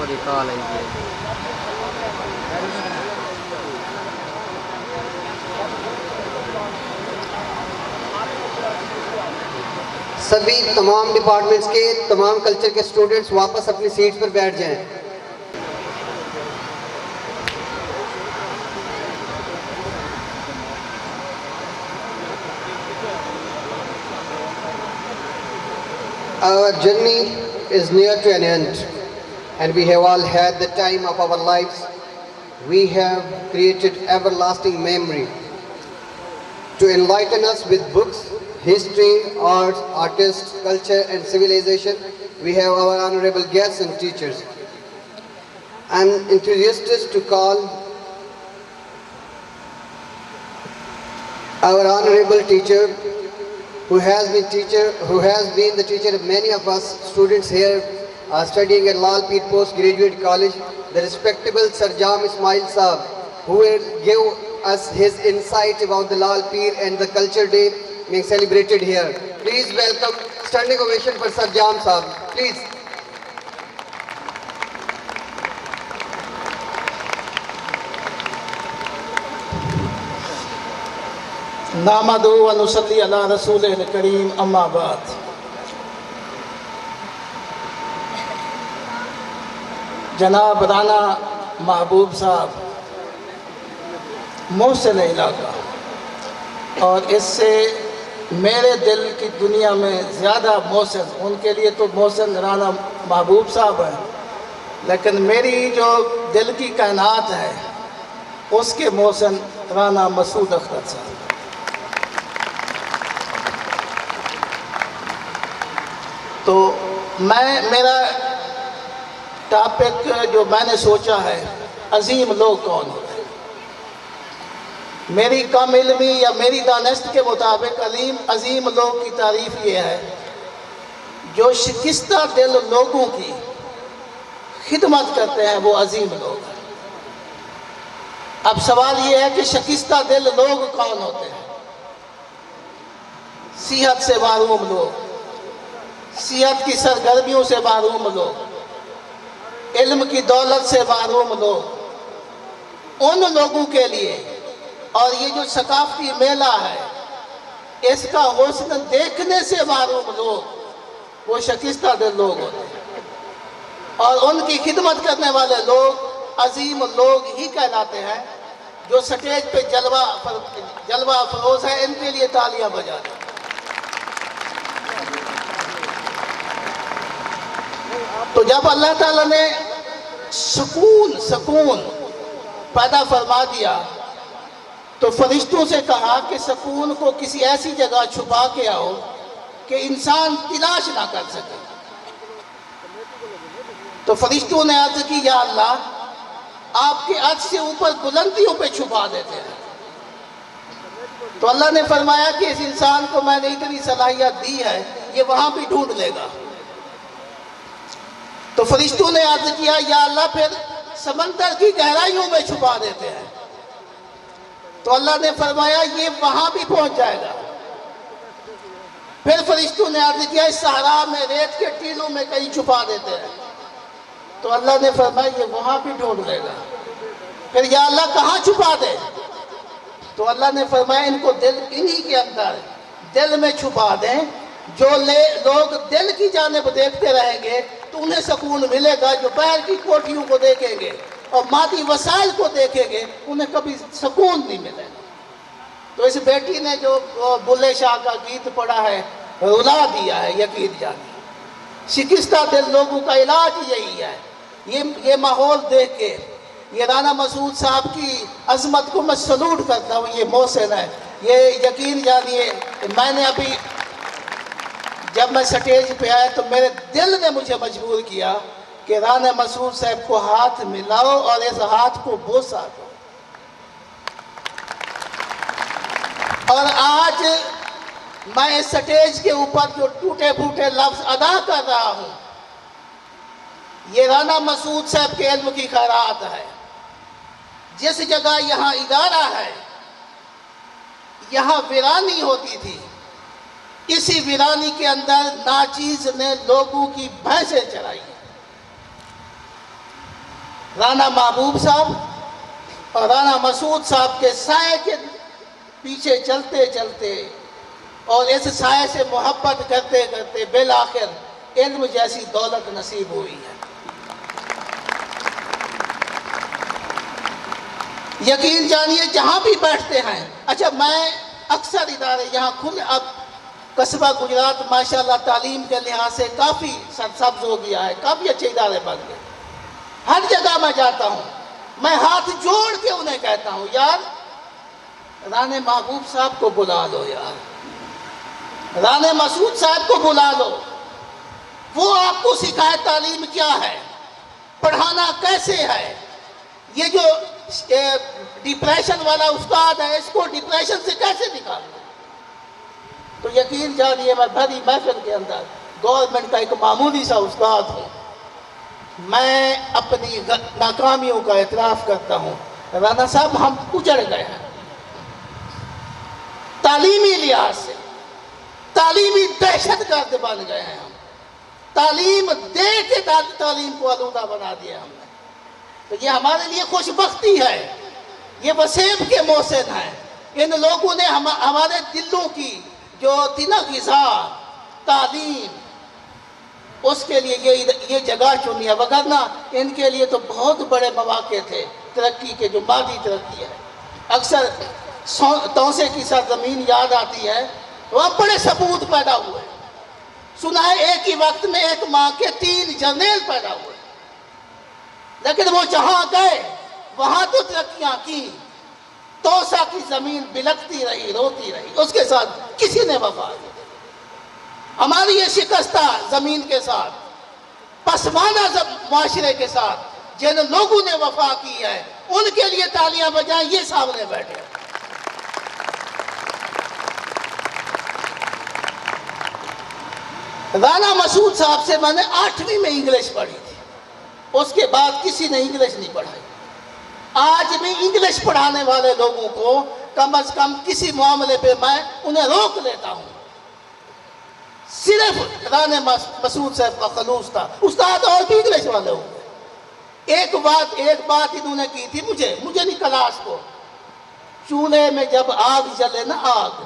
بڑی کال آئی ہے. سبھی تمام ڈپارٹمنٹس کے تمام کلچر کے اسٹوڈنٹس واپس اپنی سیٹس پر بیٹھ جائیں. Our journey is near to an end, and we have all had the time of our lives. We have created everlasting memory to enlighten us with books, history, art, artists, culture and civilization. We have our honorable guests and teachers. I'm enthusiastic to call our honorable teacher, who has been the teacher of many of us students here studying at Lal Peer Postgraduate College, the respectable Sir Jam Ismail Saab, who will give us his insight about the Lal Peer and the Culture Day being celebrated here. Please welcome, standing ovation for Sir Jam Saab. Please. نحمدہ و نصلی علی رسول کریم اما بعد. جناب رانا محبوب صاحب محسن علاقہ، اور اس سے میرے دل کی دنیا میں زیادہ محسن، ان کے لیے تو محسن رانا محبوب صاحب ہیں، لیکن میری جو دل کی کائنات ہے اس کے محسن رانا مسعود اختر صاحب. تو میرا ٹاپک جو میں نے سوچا ہے، عظیم لوگ کون ہوتے ہیں. میری کم علمی یا میری دانست کے مطابق عظیم لوگ کی تعریف یہ ہے جو شکستہ دل لوگوں کی خدمت کرتے ہیں، وہ عظیم لوگ ہیں. اب سوال یہ ہے کہ شکستہ دل لوگ کون ہوتے ہیں؟ صحت سے محروم لوگ، صحت کی سرگرمیوں سے محروم لوگ، علم کی دولت سے محروم لوگ، ان لوگوں کے لیے. اور یہ جو ثقافتی میلہ ہے اس کا حسن دیکھنے سے محروم لوگ، وہ شکستہ دل لوگ ہوتے ہیں. اور ان کی خدمت کرنے والے لوگ عظیم لوگ ہی کہلاتے ہیں. جو سٹیج پہ جلوہ افروز ہے، ان کے لیے تالیاں بجا دیں. تو جب اللہ تعالیٰ نے سکون پیدا فرما دیا تو فرشتوں سے کہا کہ سکون کو کسی ایسی جگہ چھپا کے آؤ کہ انسان تلاش نہ کر سکے. تو فرشتوں نے عرض کی، یا اللہ آپ کے عرش سے اوپر بلندیوں پہ چھپا دیتے ہیں. تو اللہ نے فرمایا کہ اس انسان کو میں نے اتنی صلاحیت دی ہے، یہ وہاں بھی ڈھونڈ لے گا. تو فرشتوں نے عرض کیا، یا اللہ پھر سمندر کی گہرائیوں میں چھپا دیتے ہیں. تو اللہ نے فرمایا یہ وہاں بھی پہنچ جائے گا. پھر فرشتوں نے عرض کیا اس صحرا میں ریت کے ٹیلوں میں کہیں چھپا دیتے ہیں. تو اللہ نے فرمایا یہ وہاں بھی ڈھونڈ لے گا. پھر یا اللہ کہاں چھپا دے؟ تو اللہ نے فرمایا ان کو انہی کے اندر دل میں چھپا دیں. جو لوگ دل کی جانب دیکھتے رہیں گے تو انہیں سکون ملے گا. جو باہر کی کوٹھیوں کو دیکھیں گے اور مادی وسائل کو دیکھیں گے انہیں کبھی سکون نہیں ملے گا. تو اس بیٹی نے جو بلے شاہ کا گیت پڑھا ہے، رلا دیا ہے یقین جانی. شکستہ دل لوگوں کا علاج یہی ہے. یہ ماحول دیکھ کے یہ رانا مسعود صاحب کی عظمت کو میں سلوٹ کرتا ہوں. یہ محسن ہے. یہ یقین جانیے میں نے ابھی جب میں سٹیج پہ آیا تو میرے دل نے مجھے مجبور کیا کہ رانا مسعود صاحب کو ہاتھ ملاؤ اور اس ہاتھ کو بوسا دو. اور آج میں اس سٹیج کے اوپر جو ٹوٹے پھوٹے لفظ ادا کر رہا ہوں، یہ رانا مسعود صاحب کے علم کی خیرات ہے. جس جگہ یہاں ادارہ ہے، یہاں ویرانی ہوتی تھی. اسی ویرانی کے اندر ناچیز نے لوگوں کی بھینسیں چرائی. رانا محبوب صاحب اور رانا مسعود صاحب کے سائے کے پیچھے چلتے چلتے اور اس سائے سے محبت کرتے کرتے بالآخر علم جیسی دولت نصیب ہوئی ہے. یقین جانیے جہاں بھی بیٹھتے ہیں. اچھا میں اکثر ادارے یہاں کھلے اب قصبہ گجرات ماشاءاللہ تعلیم کے لحاظ سے کافی سرسبز ہو گیا ہے, کافی اچھے ادارے بن گئے. ہر جگہ میں جاتا ہوں, میں ہاتھ جوڑ کے انہیں کہتا ہوں یار رانے محبوب صاحب کو بلا لو, یار رانے مسعود صاحب کو بلا لو, وہ آپ کو سکھائے تعلیم کیا ہے, پڑھانا کیسے ہے. یہ جو ڈپریشن والا استاد ہے اس کو ڈپریشن سے کیسے نکالنا. تو یقین جانیے میں بھری محفل کے اندر گورنمنٹ کا ایک معمولی سا استاد ہوں. میں اپنی ناکامیوں کا اعتراف کرتا ہوں. رانا صاحب ہم اجڑ گئے ہیں تعلیمی لحاظ سے, تعلیمی دہشت گرد بن گئے ہیں. ہم تعلیم دے کے تعلیم کو آلودہ بنا دیا ہم نے. تو یہ ہمارے لیے خوش بختی ہے, یہ وسیب کے محسن ہیں. ان لوگوں نے ہمارے دلوں کی جو تھی نا غذا تعلیم, اس کے لیے یہ جگہ چنی ہے, وگرنہ ان کے لیے تو بہت بڑے مواقع تھے ترقی کے, جو مادی ترقی ہے. اکثر توسے کی سرزمین یاد آتی ہے, وہاں بڑے سپوت پیدا ہوئے. سنا ہے ایک ہی وقت میں ایک ماں کے 3 جرنیل پیدا ہوئے, لیکن وہ جہاں گئے وہاں تو ترقیاں کی. توسا کی زمین بلکتی رہی, روتی رہی, اس کے ساتھ کسی نے وفا نہیں. ہماری یہ شکستہ زمین کے ساتھ, پسماندہ معاشرے کے ساتھ جن لوگوں نے وفا کی ہے ان کے لیے تالیاں بجائیں یہ سامنے بیٹھے. رانا مسعود صاحب سے میں نے 8ویں میں انگلش پڑھی تھی, اس کے بعد کسی نے انگلش نہیں پڑھائی. آج بھی انگلش پڑھانے والے لوگوں کو کم از کم کسی معاملے پہ میں انہیں روک لیتا ہوں. صرف رانے مسعود صاحب کا خلوص تھا. استاد اور بھی انگلش والے ہوں گے. ایک بات انہوں نے کی تھی مجھے نہیں کلاس کو, چولہے میں جب آگ جلے نا آگ,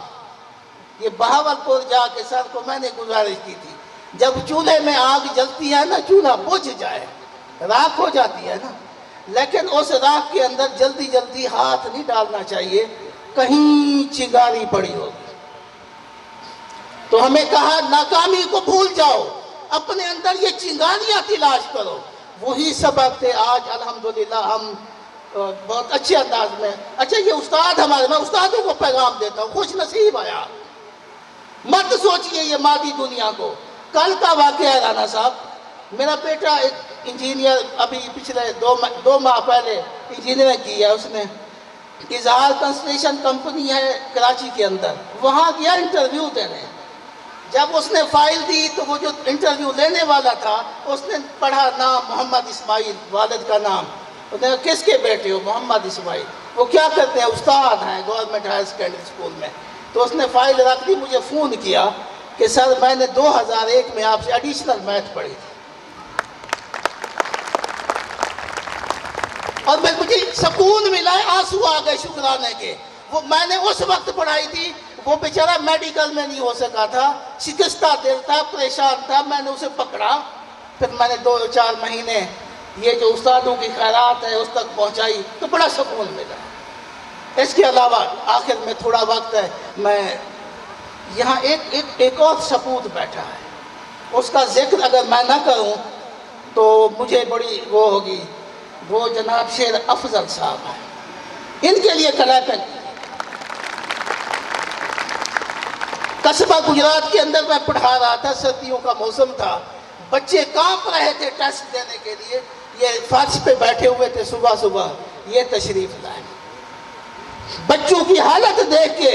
یہ بہاولپور جا کے سر کو میں نے گزارش کی تھی, جب چولہے میں آگ جلتی ہے نا چولہا بجھ جائے, راکھ ہو جاتی ہے نا, لیکن اس راکھ کے اندر جلدی جلدی ہاتھ نہیں ڈالنا چاہیے, کہیں چنگاری پڑی ہوگی. تو ہمیں کہا ناکامی کو بھول جاؤ, اپنے اندر یہ چنگاریاں تلاش کرو. وہی سبق تھے. آج الحمدللہ ہم بہت اچھے انداز میں. اچھا یہ استاد ہمارے, میں استادوں کو پیغام دیتا ہوں, خوش نصیب آیا, مت سوچئے یہ مادی دنیا کو. کل کا واقعہ ہے رانا صاحب, میرا بیٹا ایک انجینئر ابھی پچھلے 2 ماہ پہلے انجینئرنگ کی ہے اس نے. اظہار کنسٹرکشن کمپنی ہے کراچی کے اندر, وہاں گیا انٹرویو دینے. جب اس نے فائل دی تو وہ جو انٹرویو لینے والا تھا اس نے پڑھا نام محمد اسماعیل, والد کا نام. اس نے کس کے بیٹے ہو؟ محمد اسماعیل. وہ کیا کرتے ہیں؟ استاد ہیں گورنمنٹ ہائر سیکنڈری اسکول میں. تو اس نے فائل رکھ دی, مجھے فون کیا کہ سر میں نے 2001 میں آپ سے ایڈیشنل میتھ پڑھی تھی, اور مجھے سکون ملا ہے, آنسو آ گئے شکرانے کے. وہ میں نے اس وقت پڑھائی تھی, وہ بیچارہ میڈیکل میں نہیں ہو سکا تھا, شکستہ دل تھا, پریشان تھا. میں نے اسے پکڑا, پھر میں نے 2-4 مہینے یہ جو استادوں کی خیرات ہے اس تک پہنچائی, تو بڑا سکون ملا. اس کے علاوہ آخر میں تھوڑا وقت ہے, میں یہاں ایک اور سپوت بیٹھا ہے, اس کا ذکر اگر میں نہ کروں تو مجھے بڑی وہ ہوگی. وہ جناب شیر افضل صاحب ہیں, ان کے لیے کلیپنگ. قصبہ گجرات کے اندر میں پڑھا رہا تھا, سردیوں کا موسم تھا, بچے کانپ رہے تھے ٹیسٹ دینے کے لیے. یہ فرش پہ بیٹھے ہوئے تھے, صبح صبح یہ تشریف لائے. بچوں کی حالت دیکھ کے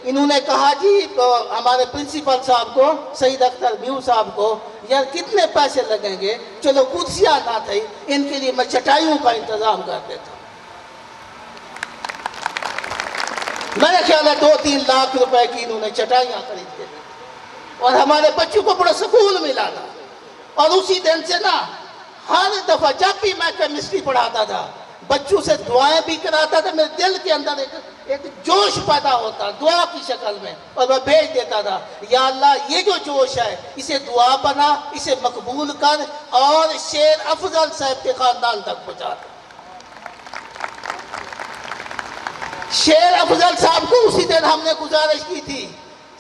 انہوں نے کہا جی ہمارے پرنسپل صاحب کو, سعید اختر میو صاحب کو, یار کتنے پیسے لگیں گے؟ چلو کرسیاں نہ تھی, ان کے لیے میں چٹائیوں کا انتظام کر دیتا ہوں. میرے خیال ہے 2-3 لاکھ روپے کی انہوں نے چٹائیاں خرید کے دی, اور ہمارے بچوں کو بڑا سکون ملا تھا. اور اسی دن سے نا ہر دفعہ جب بھی میں کیمسٹری پڑھاتا تھا بچوں سے دعائیں بھی کراتا تھا, میرے دل کے اندر ایک جوش پیدا ہوتا دعا کی شکل میں, اور میں بھیج دیتا تھا یا اللہ یہ جو جوش ہے اسے دعا بنا, اسے مقبول کر اور شیر افضل صاحب کے خاندان تک پہنچا. شیر افضل صاحب کو اسی دن ہم نے گزارش کی تھی,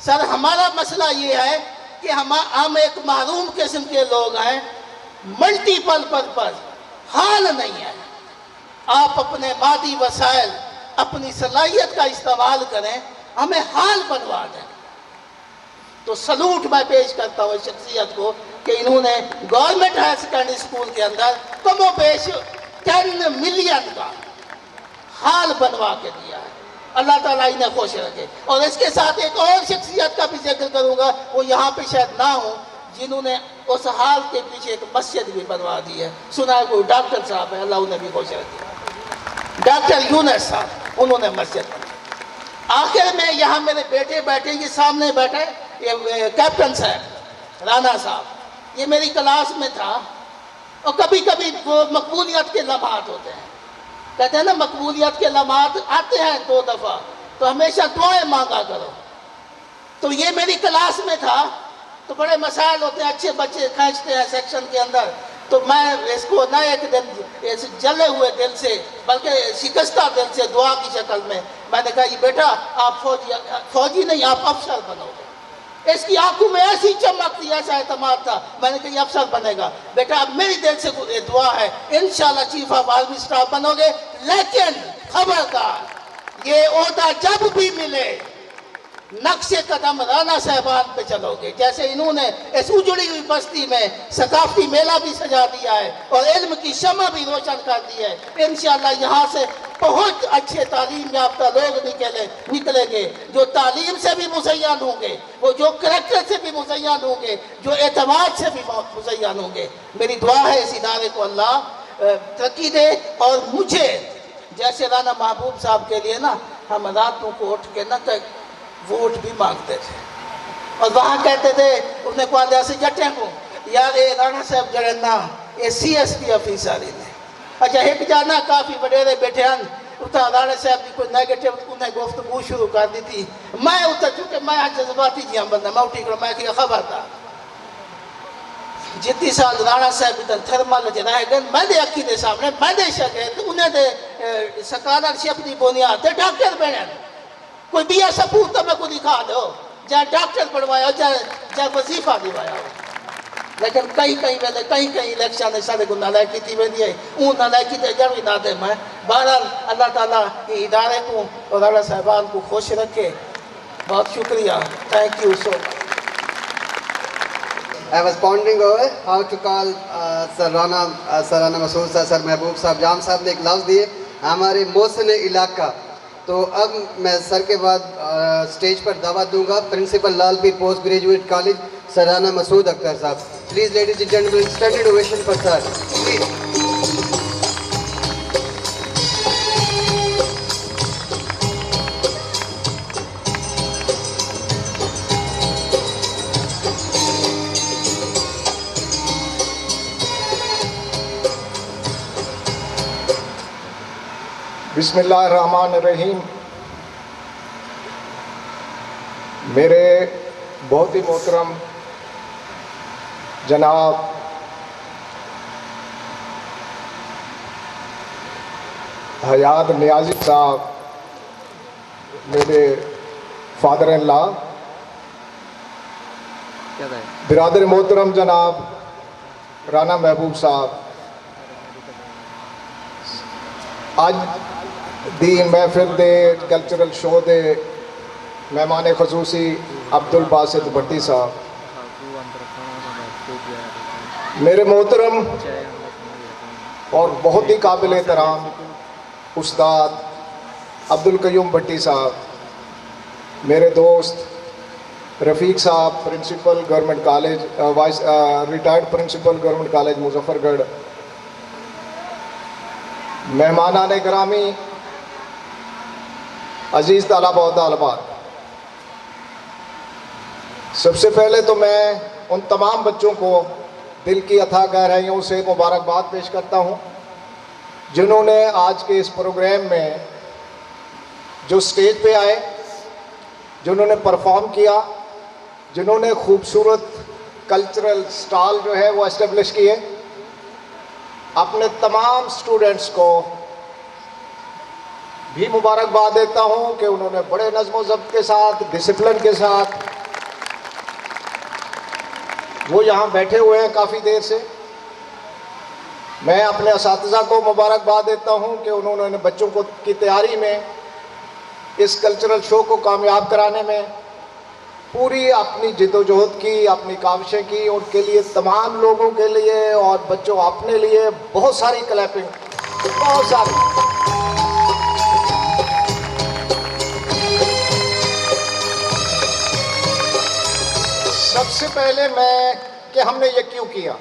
سر ہمارا مسئلہ یہ ہے کہ ہم ایک محروم قسم کے لوگ ہیں, ملٹیپل پرپز حال نہیں ہے, آپ اپنے مادی وسائل اپنی صلاحیت کا استعمال کریں, ہمیں حال بنوا دیں. تو سلوٹ میں پیش کرتا ہوں شخصیت کو کہ انہوں نے گورنمنٹ ہائر سیکنڈری اسکول کے اندر کم و بیش 10 ملین کا حال بنوا کے دیا ہے. اللہ تعالیٰ انہیں خوش رکھے. اور اس کے ساتھ ایک اور شخصیت کا بھی ذکر کروں گا, وہ یہاں پہ شاید نہ ہوں, جنہوں نے اس حال کے پیچھے ایک مسجد بھی بنوا دی ہے. سنا ہے کوئی ڈاکٹر صاحب ہے, اللہ انہیں بھی خوش رکھے, ڈاکٹر یونس صاحب, انہوں نے مسجد بنوائی. آخر میں یہاں میرے بیٹے بیٹھے, یہ سامنے بیٹھے یہ کیپٹن صاحب رانا صاحب, یہ میری کلاس میں تھا. اور کبھی کبھی وہ مقبولیت کے لمحات ہوتے ہیں, کہتے ہیں نا مقبولیت کے لمحات آتے ہیں 2 دفعہ, تو ہمیشہ دعائیں مانگا کرو. تو یہ میری کلاس میں تھا, تو بڑے مسائل ہوتے ہیں, اچھے بچے کھینچتے ہیں سیکشن کے اندر. تو میں اس کو نہ ایک دن جلے ہوئے دل سے بلکہ شکستہ دل سے دعا کی شکل میں نے کہا, یہ بیٹا آپ فوجی نہیں, آپ افسر بنو گے. اس کی آنکھوں میں ایسی چمک تھی, ایسا اعتماد تھا, میں نے کہا یہ افسر بنے گا. بیٹا اب میری دل سے دعا ہے انشاءاللہ چیف آف آرمی اسٹاف بنو گے, لیکن خبردار یہ عہدہ جب بھی ملے نقش قدم رانا صاحبان پہ چلو گے. جیسے انہوں نے اس اجڑی ہوئی بستی میں ثقافتی میلہ بھی سجا دیا ہے اور علم کی شمع بھی روشن کر دی ہے. انشاءاللہ یہاں سے بہت اچھے تعلیم یافتہ لوگ نکلیں گے, جو تعلیم سے بھی مزین ہوں گے, وہ جو کریکٹر سے بھی مزین ہوں گے, جو اعتماد سے بھی مزین ہوں گے. میری دعا ہے اس ادارے کو اللہ ترقی دے. اور مجھے جیسے رانا محبوب صاحب کے لیے نا ہم راتوں کو اٹھ کے نا ووٹ بھی مانگتے تھے, اور وہاں کہتے تھے انہیں کو سے جٹیں کو یار اے رانا صاحب جڑے نا اے سی ایس پی آفیسر نے, اچھا ایک جانا کافی وڈیرے بیٹھے ہیں اتنا رانا صاحب کی کوئی نیگیٹو انہیں گفتگو شروع کر دی تھی. میں اتنا چونکہ میں جذباتی جی ہم بندہ, میں اٹھی کر میں کیا خبر تھا جتنی سال رانا صاحب اتنا تھرمل چ رہ گئے, میں دے اکھی دے سامنے میں دے شاگرد انہیں دے سکالرشپ دی بنیاد تے ڈاکٹر بنے, کوئی بھی ایسا پور تو میں کو دکھا دو جہاں ڈاکٹر پڑھوایا ہو, جہاں وظیفہ دوایا ہو. لیکن کہیں الیکشن نے سارے کو نالائکی تھی ویندی ہے, اون نالائکی تے جڑوی نہ دے. میں بہرحال اللہ تعالیٰ یہ ادارے کو اور رانا صاحبان کو خوش رکھے. بہت شکریہ, thank you so much. I was pondering over how to call Sir Rana Masood sir, Sir Mehboob صاحب. جام صاحب نے ایک لفظ دیے ہمارے محسن علاقہ. تو اب میں سر کے بعد اسٹیج پر دعوت دوں گا principal Lal Pir post graduate college sir Rana Masood Akhtar Sahab. Please ladies and gentleman, standing ovation for sir please. بسم اللہ الرحمن الرحیم. میرے بہت ہی محترم جناب حیات نیازی صاحب, میرے فادر ان لا, برادر محترم جناب رانا محبوب صاحب, آج دی محفل دے کلچرل شو دے مہمان خصوصی عبد الباسط بھٹی صاحب, میرے محترم اور بہت ہی قابل احترام استاد عبد القیوم بھٹی صاحب, میرے دوست Rafiq Sahab principal government college retired principal government college Muzaffargarh, مہمانان گرامی, عزیز طلباء و طالبات. سب سے پہلے تو میں ان تمام بچوں کو دل کی اتھا گہرائیوں سے مبارکباد پیش کرتا ہوں جنہوں نے آج کے اس پروگرام میں جو سٹیج پہ آئے، جنہوں نے پرفارم کیا، جنہوں نے خوبصورت کلچرل سٹال جو ہے وہ اسٹیبلش کیے، اپنے تمام سٹوڈنٹس کو بھی مبارکباد دیتا ہوں کہ انہوں نے بڑے نظم و ضبط کے ساتھ، ڈسپلن کے ساتھ وہ یہاں بیٹھے ہوئے ہیں کافی دیر سے۔ میں اپنے اساتذہ کو مبارکباد دیتا ہوں کہ انہوں نے بچوں کو کی تیاری میں، اس کلچرل شو کو کامیاب کرانے میں پوری اپنی جد و جہد کی، اپنی کاوشیں کی۔ ان کے لیے، تمام لوگوں کے لیے اور بچوں اپنے لیے بہت ساری کلیپنگ، بہت ساری۔ سب سے پہلے کہ ہم نے یہ کیوں کیا،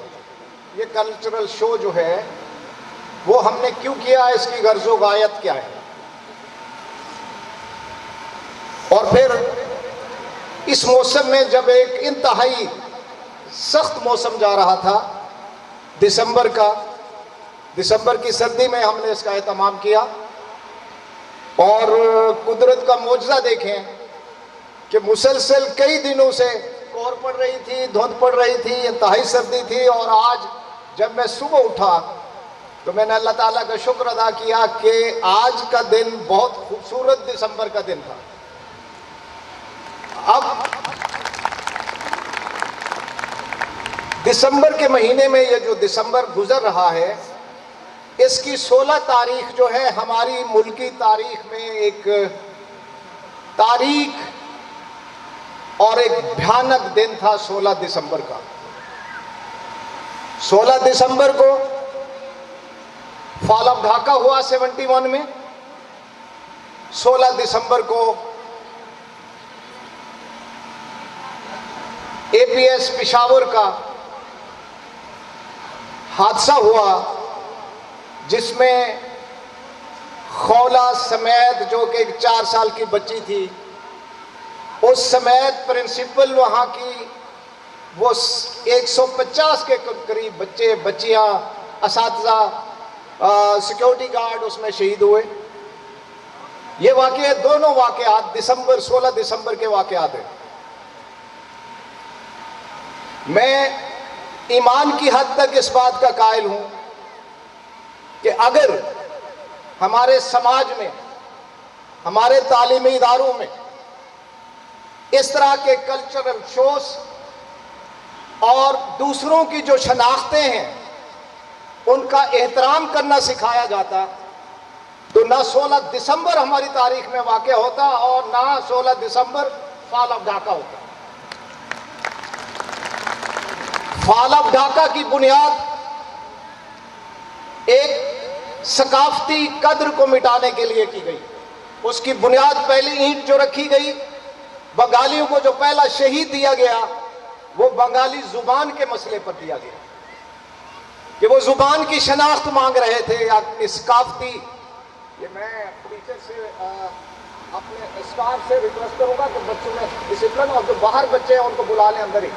یہ کلچرل شو جو ہے وہ ہم نے کیوں کیا، اس کی غرض و غایت کیا ہے، اور پھر اس موسم میں جب ایک انتہائی سخت موسم جا رہا تھا دسمبر کی سردی میں ہم نے اس کا اہتمام کیا، اور قدرت کا معجزہ دیکھیں کہ مسلسل کئی دنوں سے کوہر پڑ رہی تھی، دھند پڑ رہی تھی، انتہائی سردی تھی، اور آج جب میں صبح اٹھا تو میں نے اللہ تعالیٰ کا شکر ادا کیا کہ آج کا دن بہت خوبصورت دسمبر کا دن تھا۔ اب دسمبر کے مہینے میں یہ جو دسمبر گزر رہا ہے، اس کی 16 تاریخ جو ہے ہماری ملکی تاریخ میں ایک تاریخ اور ایک بھیانک دن تھا۔ 16 دسمبر کا، 16 دسمبر کو فال آف ڈھاکہ ہوا 71 میں، 16 دسمبر کو اے پی ایس پشاور کا حادثہ ہوا جس میں خولا سمیت، جو کہ ایک 4 سال کی بچی تھی، اس سمیت پرنسپل وہاں کی، وہ 150 کے قریب بچے، بچیاں، اساتذہ، سیکیورٹی گارڈ اس میں شہید ہوئے۔ یہ واقعے، دونوں واقعات 16 دسمبر کے واقعات ہیں۔ میں ایمان کی حد تک اس بات کا قائل ہوں کہ اگر ہمارے سماج میں، ہمارے تعلیمی اداروں میں اس طرح کے کلچرل شوز اور دوسروں کی جو شناختیں ہیں ان کا احترام کرنا سکھایا جاتا، تو نہ 16 دسمبر ہماری تاریخ میں واقع ہوتا اور نہ 16 دسمبر فال آف ڈھاکہ ہوتا۔ فال آف ڈھاکہ کی بنیاد ایک ثقافتی قدر کو مٹانے کے لیے کی گئی۔ اس کی بنیاد، پہلی اینٹ جو رکھی گئی، بنگالیوں کو جو پہلا شہید دیا گیا، وہ بنگالی زبان کے مسئلے پر دیا گیا کہ وہ زبان کی شناخت مانگ رہے تھے، اپنی ثقافتی۔ یہ میں ٹیچر سے، اپنے اسٹاف سے ریکویسٹ کروں گا کہ بچوں میں ڈسپلن، اور جو باہر بچے ہیں ان کو بلا لیں اندر ہی،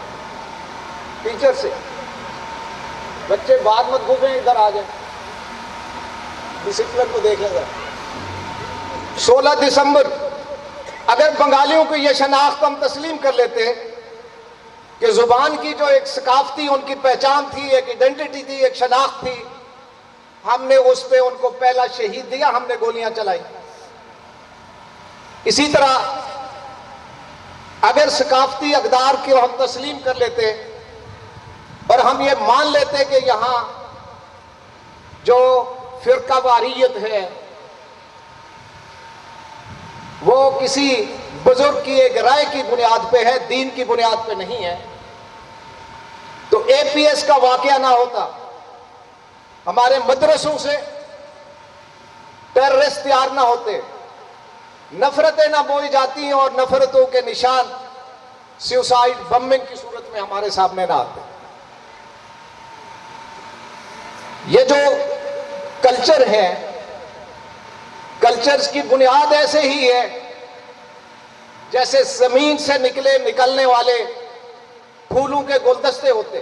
ٹیچر سے۔ بچے بعد مت گھومیں، ادھر آ جائیں، ڈسپلن کو دیکھ لیں گا۔ 16 دسمبر، اگر بنگالیوں کو یہ شناخت ہم تسلیم کر لیتے کہ زبان کی جو ایک ثقافتی ان کی پہچان تھی، ایک ایڈنٹیٹی تھی، ایک شناخت تھی، ہم نے اس پہ ان کو پہلا شہید دیا، ہم نے گولیاں چلائی۔ اسی طرح اگر ثقافتی اقدار کو ہم تسلیم کر لیتے اور ہم یہ مان لیتے کہ یہاں جو فرقہ واریت ہے وہ کسی بزرگ کی ایک رائے کی بنیاد پہ ہے، دین کی بنیاد پہ نہیں ہے، تو اے پی ایس کا واقعہ نہ ہوتا، ہمارے مدرسوں سے ٹیررسٹ تیار نہ ہوتے، نفرتیں نہ بوئی جاتی اور نفرتوں کے نشان سیوسائیڈ بمبنگ کی صورت میں ہمارے سامنے نہ آتے۔ یہ جو کلچر ہے، کلچرز کی بنیاد ایسے ہی ہے جیسے زمین سے نکلنے والے پھولوں کے گلدستے ہوتے۔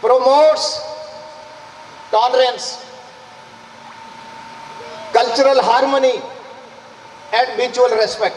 promotes tolerance, cultural harmony and mutual respect।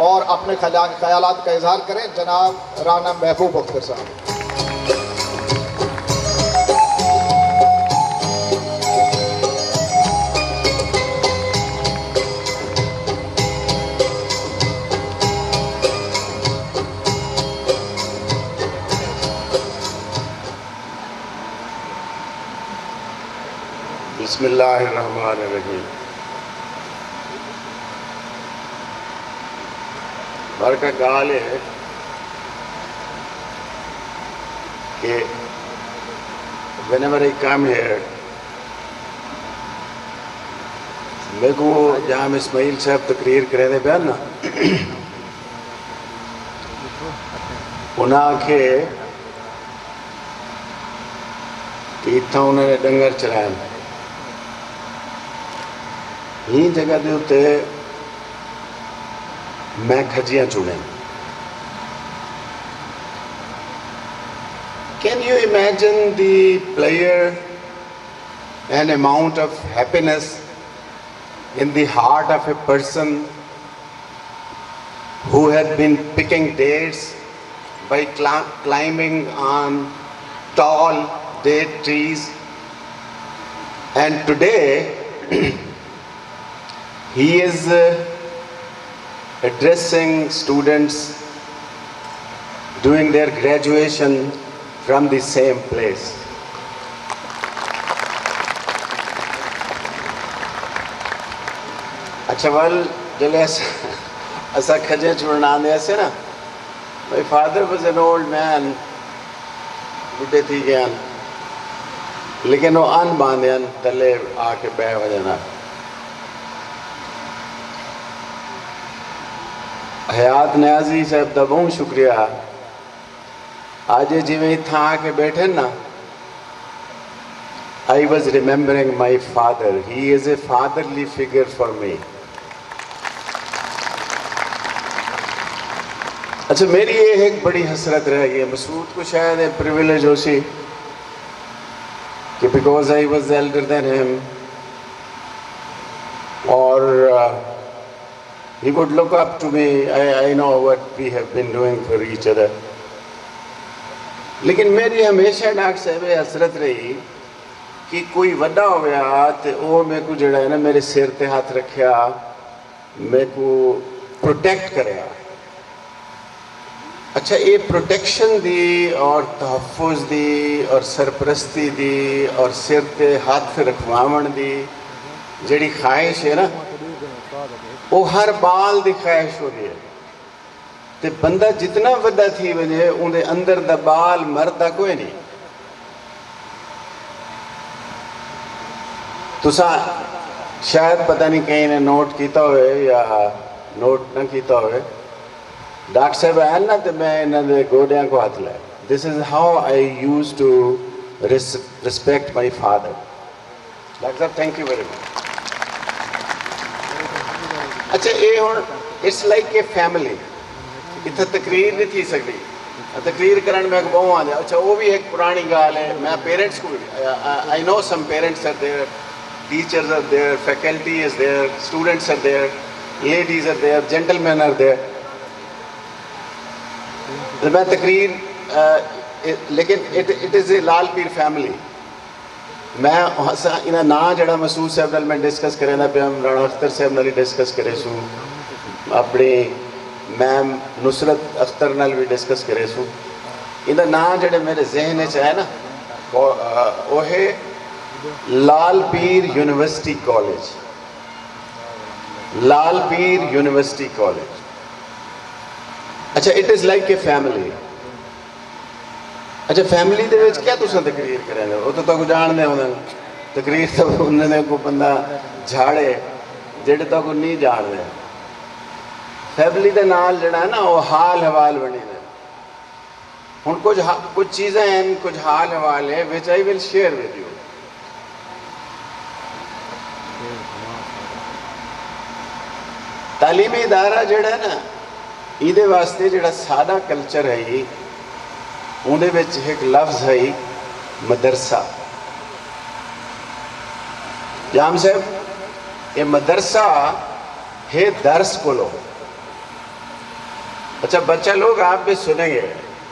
اور اپنے خیالات کا اظہار کریں جناب رانا محبوب اختر صاحب. بسم اللہ الرحمن الرحیم. گھر کا گال ہے کہ whenever I come here میرے کو جہاں اسماعیل صاحب تقریر کریں دے بیان نا انہاں آکھے کہ اتھا انہوں نے ڈنگر چلائیں ہی جگہ دے ہوتے میں کھجیاں چوڑیں. Can you imagine the pleasure and amount of happiness in the heart of a person who had been picking dates by climbing on tall date trees, and today he is addressing students doing their graduation from the same place. اچھا وال جلے ایسا کھجے چھوڑنا آنے ایسے نا my father was an old man بڑھے تھی گیا لیکن وہ ان باندھے تلے آ کے بے وجنا. حیات نیازی صاحب دا بہت شکریہ. آج جی میں تھا آ کے بیٹھے نا I was remembering my father. He is a fatherly figure for me. اچھا میری یہ ایک بڑی حسرت رہ گئی. مسعود کو شاید ایک پریویلیج ہو سی کہ because I was elder than him اور he could look up to me. I know what we have been doing for each other. لیکن میری ہمیشہ ڈاکٹر صاحب حسرت رہی کہ کوئی وڈا ہویا تو وہ میرے کو جڑا ہے نا میرے سر تے ہاتھ رکھیا میرے کو پروٹیکٹ کریا. اچھا یہ پروٹیکشن دی اور تحفظ دی اور سرپرستی دی اور سر تے ہاتھ رکھواون دی جڑی خواہش ہے نا وہ ہر بال دی خواہش ہو رہی ہے. تے بندہ جتنا وڈا تھی وجے اندے اندر دا بال مرد کوئی نہیں. تسا شاید پتہ نہیں کہیں نے نوٹ کیتا ہوئے یا نوٹ نہ کیتا ہوئے ڈاکٹر صاحب آئے نا تو میں انہوں نے گوڑیاں کو ہاتھ لائے. This is how I used to respect my father. Doctor صاحب thank you very much. اچھا یہ ہوں اٹس لائک اے فیملی. اتنا تقریر نہیں تھی سکتی تقریر کرنے میں بہت آ جائے. اچھا وہ بھی ایک پرانی گال ہے. میں پیرنٹس کو I know some parents are there, teachers are there, faculty is there, students are there, ladies are there, gentleman are there. میں تقریر لیکن it is a Lal Pir family. میں انہیں نا جڑا مسعود صاحب نال میں ڈسکس کرے نا پہ ہم رانا اختر صاحب نال ڈسکس کرے سو, اپنی میم نصرت اختر نال بھی ڈسکس کرے سو. انہیں نا جڑے میرے ذہن چاہے نا وہ ہے لال پیر یونیورسٹی کالج. لال پیر یونیورسٹی کالج. اچھا it is like a family. اچھا فیملی دے وچ کیا تساں تقریر کریں دے وہ تو تک جان دے ہوندے تقریر تو انہوں نے کو بندہ جھاڑے جڑے تک نہیں جان دے. فیملی دے نال جڑا ہے نا وہ حال حوال بنی دے. ہن کچھ چیزیں ہیں کچھ حال حوال ہے which I will share with you. تعلیمی ادارہ جڑا ہے نا یہ واسطے جڑا سادہ کلچر ہے اندے وچ ایک لفظ ہے مدرسہ. جام صاحب یہ مدرسہ ہے درس کو لو. اچھا بچہ لوگ آپ بھی سنیں گے،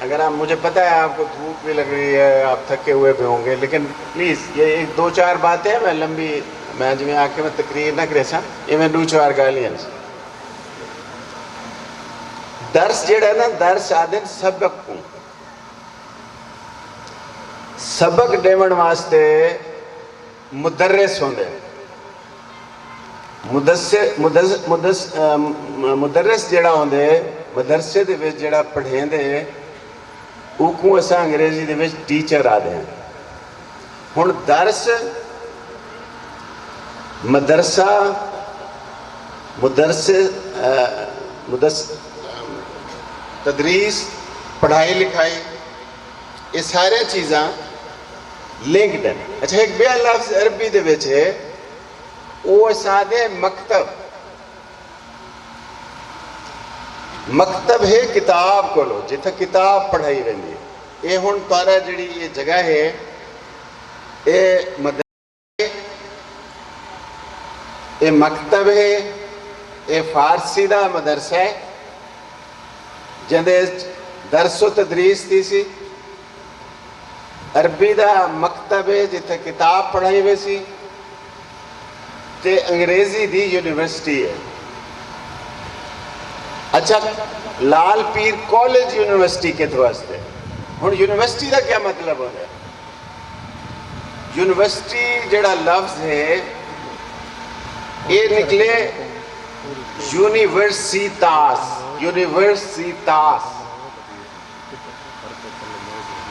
اگر آپ، مجھے پتہ ہے آپ کو دھوپ بھی لگ رہی ہے، آپ تھکے ہوئے بھی ہوں گے، لیکن پلیز یہ ایک دو چار باتیں میں لمبی میں جی آ کے میں تقریر نہ کرے سا، یہ میں دو چار گالیاں درس جڑا ہے نا، درس آدھن سبق کو سبق دیون واسطے مدرس ہوندے، مدرس جڑا ہوندے مدرسے دے وچ جڑا پڑھیں دے اوکوں اساں انگریزی دے وچ ٹیچر آدھے ہیں۔ ہن درس مدرسہ تدریس پڑھائی لکھائی یہ سارے چیزاں لنکڈ ہیں۔ اچھا ایک بیا لفظ عربی دے وچ ہے وہ سادے مکتب، مکتب ہے کتاب کو لو جتھا کتاب پڑھائی رہی ہے۔ یہ ہن تارا جڑی یہ جگہ ہے یہ یہ مکتب ہے، یہ فارسی دا مدرسہ ہے جندے درس و تدریس تھی سی، عربی دا مکتب ہے جتھے کتاب پڑھائی ہوئی سی، تے انگریزی دی یونیورسٹی ہے۔ اچھا لال پیر کالج یونیورسٹی کے واسطے، ہن یونیورسٹی دا کیا مطلب ہوتا ہے؟ یونیورسٹی جڑا لفظ ہے یہ نکلے یونیورسیتاس، یونیورسیتاس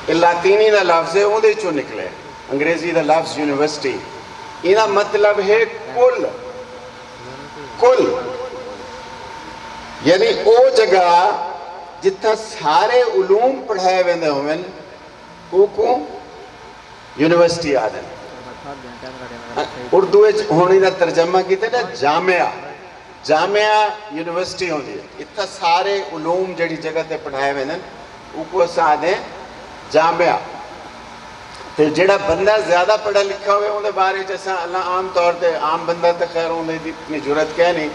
یہ لاطینی دا لفظ ہے، اون دے چوں نکلے انگریزی دا لفظ یونیورسٹی، یہ مطلب ہے کل، کل یعنی او جگہ جتھا سارے علوم پڑھائے ویندے ہوئن او کو یونیورسٹی آدھے۔ اردو ہونی دا ترجمہ کیتے نا جامعہ، جامعہ یونیورسٹی ہوندی ہے، اتھا سارے علوم جڑی جگہ تے پڑھائے ویندے او کو آدھے جامعہ۔ تو جڑا بندہ زیادہ پڑھا لکھا ہوئے ان دے بارے جیسا اللہ عام طور تے عام بندہ تے خیر انہیں دی اتنی جرت کہہ نہیں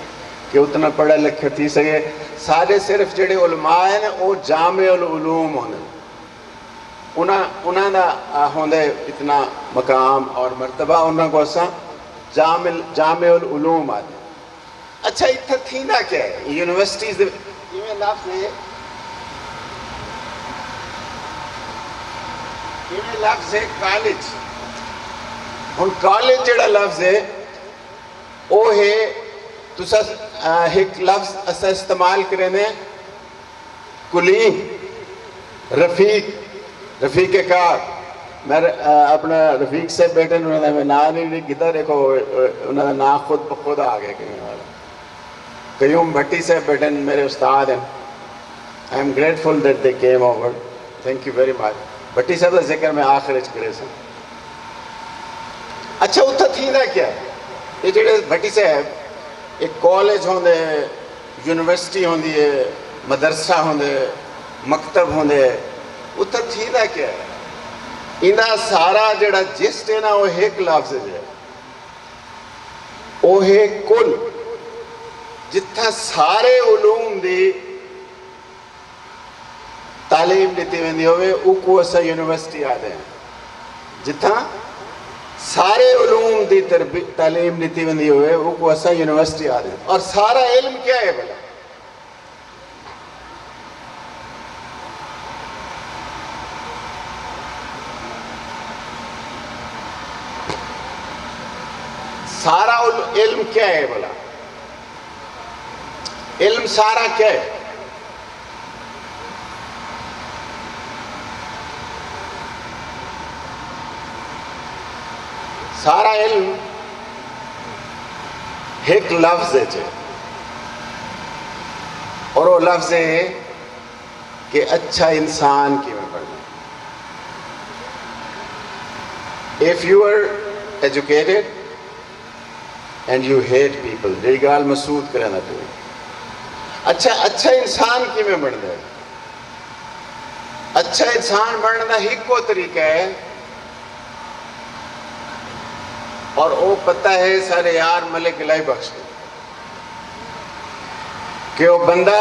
کہ اتنا پڑھا لکھا تھی سکے، سارے صرف جڑے علماء ہیں وہ جامع العلوم ہونے، انہاں دا ہوندے اتنا مقام اور مرتبہ، انہاں کو اساں جامع العلوم آتے۔ اچھا اتنا تھیندا کیا ہے یونیورسٹیز دے یہ لفظ ہے، یہ لفظ ہے کالج۔ ہن کالج جڑا لفظ ہے وہ ہے تسا ایک لفظ اسا استعمال کریں کلیم، رفیق کار۔ میں اپنا رفیق سے بیٹھے انہوں نے میں نام نہیں گتا، دیکھو انہوں نے نام خود بخود آ گیا کہیں والا۔ قیوم بھٹی سے بیٹھے میرے استاد ہیں، I am grateful that they came over, thank you very much۔ بھٹی صاحب کا ذکر میں آخر کرے سا۔ اچھا اتھا تھی نا کیا یہ جڑے بھٹی صاحب ایک کالج ہوندے، یونیورسٹی ہوندی ہے، مدرسہ ہوندے، مکتب ہوندے، اتھا تھی نا کیا ہے؟ انہا سارا جڑا جسٹ ہے نا وہ ایک لفظ ہے، وہ ہے کل، جتھا سارے علوم دی تعلیم دیتی ویندی ہوئے او کو اسا یونیورسٹی آدھے ہیں، جتھا سارے علوم دی تعلیم دیتی ویندی ہوئے او کو اسا یونیورسٹی آدھے ہیں۔ اور سارا علم کیا ہے بھلا؟ سارا علم کیا ہے بھلا؟ علم سارا کیا ہے؟ سارا علم ایک لفظ ہے اور وہ لفظ ہے کہ اچھا انسان کی میں پڑھنا۔ If you are educated and you hate people، یہ گال مسعود کرنا تو اچھا انسان کی میں بڑھنا ہے۔ اچھا انسان بڑھنا ہی کو طریقہ ہے، اور وہ پتہ ہے سارے یار ملک الہی بخش کہ وہ بندہ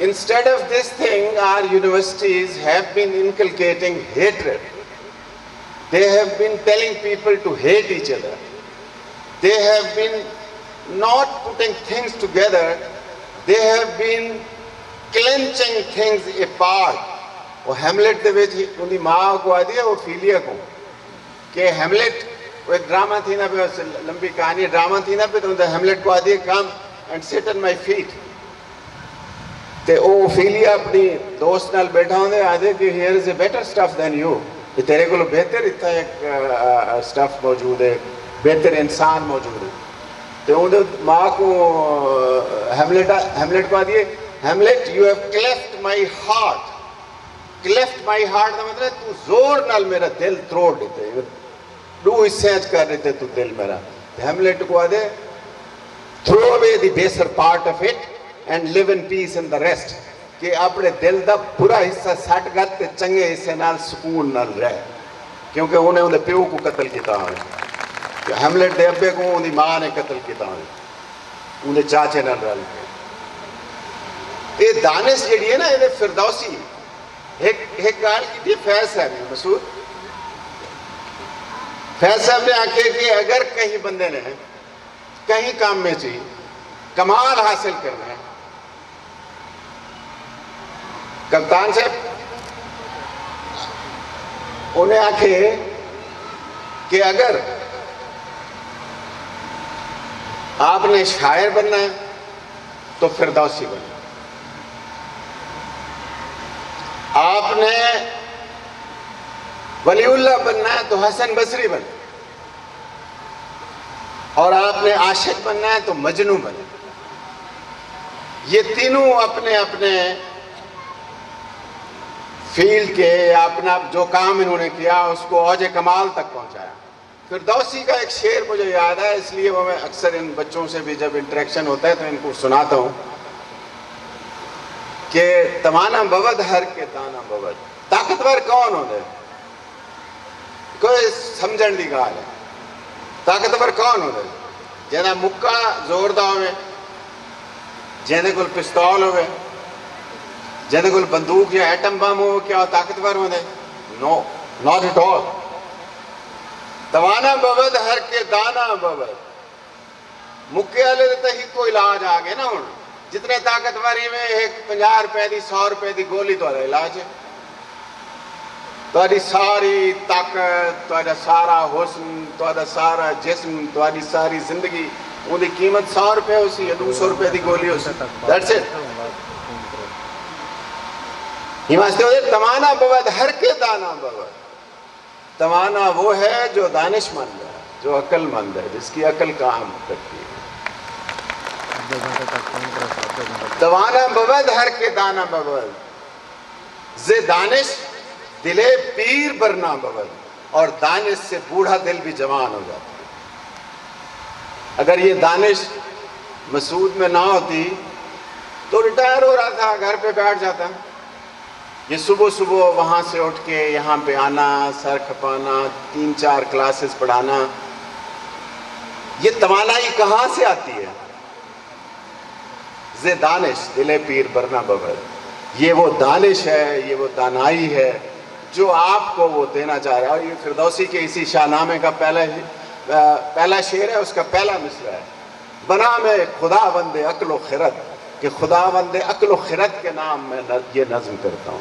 Instead of this thing, our universities have been inculcating hatred. They have been telling people to hate each other. They have been not putting things together. They have been clenching things apart. وہ Hamlet دے وچ انہی ماں کو آدھی ہے اوفیلیا کو کہ Hamlet وہ ایک ڈرامہ تھی نا پہ لمبی کہانی ڈرامہ تھی نا پہ تو ہیملیٹ کو آدھی ہے کم اینڈ سٹ ان مائی فیٹ تے او اوفیلیا اپنی دوست نال بیٹھا ہوندے آدھے کہ here is a better stuff than you, تیرے کو بہتر اتنا ایک سٹف موجود ہے، بہتر انسان موجود ہے. تو اندر ماں کو ہیملیٹ کو آدھی ہے Hamlet you have cleft my heart. Cleft my heart کا مطلب تو زور نال میرا دل تروڑ دیتے دو حصے کر دیتے تو دل میرا. ہیملیٹ کو آدھے throw away the baser part of it and live in peace in the rest. کہ اپنے دل دا پورا حصہ سٹ کر تے چنگے حصے نال سکون نال رہے، کیونکہ انہیں انہیں پیو کو قتل کیتا ہوئے، ہیملیٹ دے ابے کو انہیں ماں نے قتل کیتا ہوئے، انہیں چاچے نال رل کے. یہ دانش جڑی ہے نا یہ فردوسی ایک گال کی تھی فیض صاحب نے مسعود فیض صاحب نے آکھے کہ اگر کہیں بندے نے کہیں کام میں چاہیے کمال حاصل کرنا ہے، کپتان صاحب انہیں آکھے کہ اگر آپ نے شاعر بننا ہے تو فردوسی بننا، آپ نے ولی اللہ بننا ہے تو حسن بصری بننا، اور آپ نے عاشق بننا ہے تو مجنوں بننا. یہ تینوں اپنے اپنے فیلڈ کے اپنا جو کام انہوں نے کیا اس کو اوج کمال تک پہنچایا. فردوسی کا ایک شعر مجھے یاد ہے، اس لیے وہ میں اکثر ان بچوں سے بھی جب انٹریکشن ہوتا ہے تو ان کو سناتا ہوں کہ توانا بود ہر کے دانا بود. طاقتور کون ہوتے کوئی سمجھن دی گال ہے. طاقتور کون ہوتے جہاں مکہ زور دا ہوئے، جہاں کول پستول ہوئے، جہاں کول بندوق یا ایٹم بم ہو، کیا طاقتور ہوتے؟ نو، ناٹ ایٹ آل. توانا بود ہر کے دانا بود. مکے والے تے ہی کوئی علاج آ گئے نا ہوں، جتنے طاقتوری میں ایک 50 روپے دی 100 روپے دی گولی تو علاج ہے. تہاڈی ساری طاقت، تہاڈا سارا حسن، تہاڈا سارا جسم، تہاڈی ساری زندگی ان کی قیمت 100 روپے ہو سی یا 200 روپے دی گولی ہو سی. That's it. یہ واسطے ہوتے توانا بود ہر کے دانا بود. توانا وہ ہے جو دانش مند ہے، جو عقل مند ہے، جس کی عقل کام کرتی ہے. توانا بود ہر کے دانا بود ز دانش دلے پیر برنا بود. اور دانش سے بوڑھا دل بھی جوان ہو جاتا ہے. اگر یہ دانش مسعود میں نہ ہوتی تو ریٹائر ہو رہا تھا، گھر پہ بیٹھ جاتا. یہ صبح صبح وہاں سے اٹھ کے یہاں پہ آنا، سر کھپانا، 3-4 کلاسز پڑھانا، یہ توانائی کہاں سے آتی ہے؟ ز دانش دلے پیر برنا بود. یہ وہ دانش ہے، یہ وہ دانائی ہے جو آپ کو وہ دینا چاہ رہا ہے. اور یہ فردوسی کے اسی شاہ نامے کا پہلا شعر ہے، اس کا پہلا مصرع ہے. بنا میں خدا بند عقل و خرد، کہ خدا بند عقل و خرد کے نام میں یہ نظم کرتا ہوں.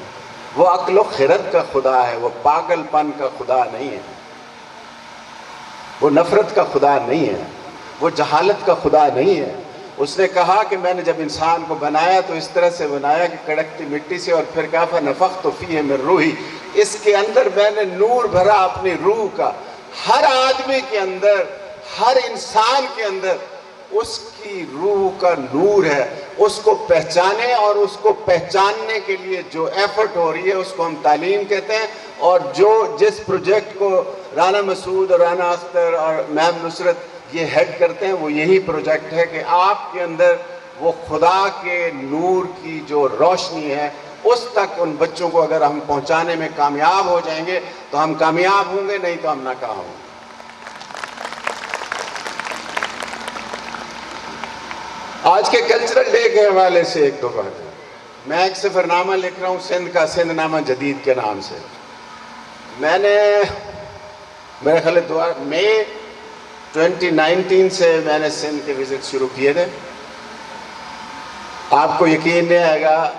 وہ عقل و خرد کا خدا ہے، وہ پاگل پن کا خدا نہیں ہے، وہ نفرت کا خدا نہیں ہے، وہ جہالت کا خدا نہیں ہے. اس نے کہا کہ میں نے جب انسان کو بنایا تو اس طرح سے بنایا کہ کڑکتی مٹی سے، اور پھر کہا فنفخت فیہ من روحی، اس کے اندر میں نے نور بھرا اپنی روح کا. ہر آدمی کے اندر، ہر انسان کے اندر اس کی روح کا نور ہے، اس کو پہچانے اور اس کو پہچاننے کے لیے جو ایفرٹ ہو رہی ہے اس کو ہم تعلیم کہتے ہیں. اور جس پروجیکٹ کو رانا مسعود اور رانا اختر اور میم نصرت یہ ہیڈ کرتے ہیں وہ یہی پروجیکٹ ہے کہ آپ کے اندر وہ خدا کے نور کی جو روشنی ہے اس تک ان بچوں کو اگر ہم پہنچانے میں کامیاب ہو جائیں گے تو ہم کامیاب ہوں گے, نہیں تو ہم ناکام ہوں گے. آج کے کلچرل ڈے کے حوالے سے ایک دو باتیں. میں ایک سفر نامہ لکھ رہا ہوں سندھ کا, سندھ نامہ جدید کے نام سے. میں نے میرے خیال مئی 2019 سے میں نے سندھ کے وزٹ شروع کیے تھے. آپ کو یقین نہیں آئے گا,